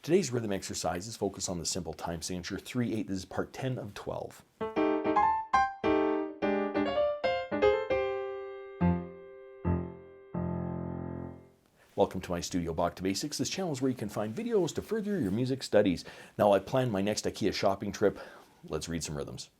Today's rhythm exercise is focused on the simple time signature 3/8. This is part 10 of 12. Welcome to my studio, Bach To Basics. This channel is where you can find videos to further your music studies. Now I planned my next IKEA shopping trip. Let's read some rhythms.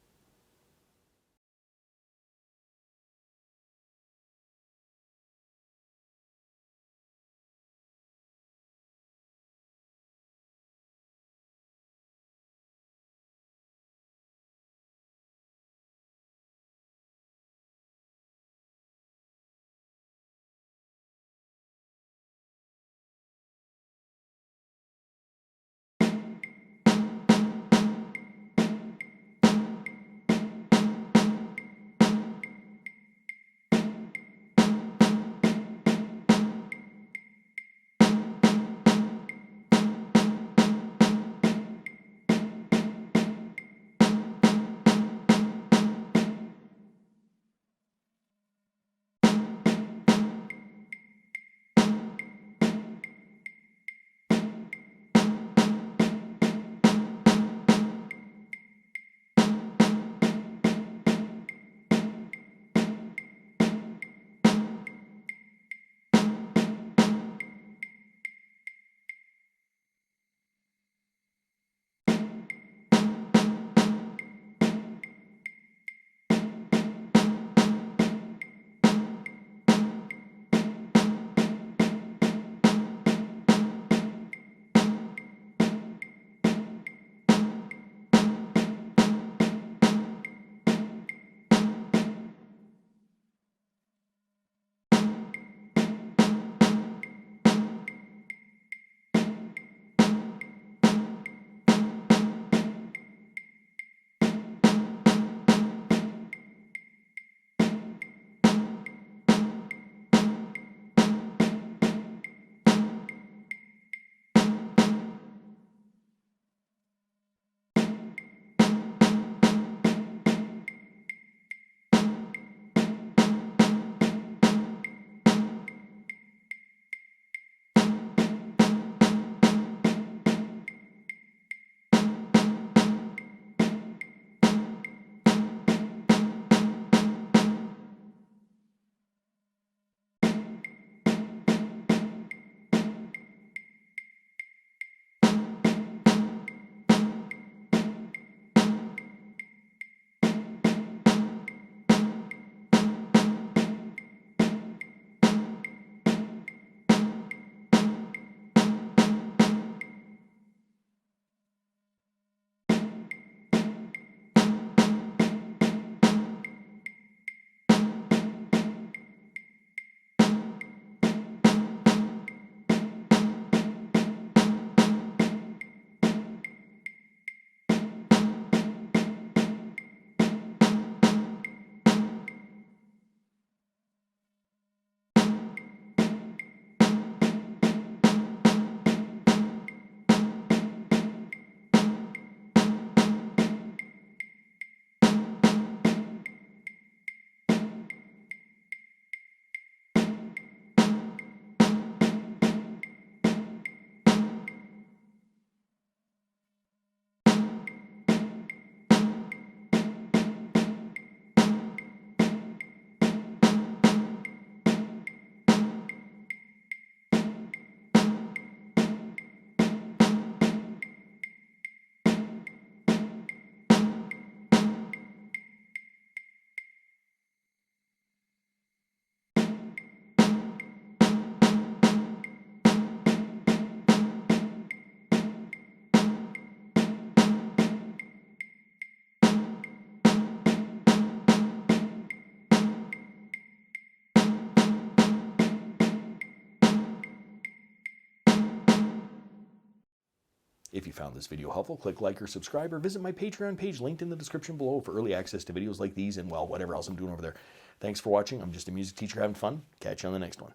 If you found this video helpful, click like or subscribe, or visit my Patreon page linked in the description below for early access to videos like these and, well, whatever else I'm doing over there. Thanks for watching. I'm just a music teacher having fun. Catch you on the next one.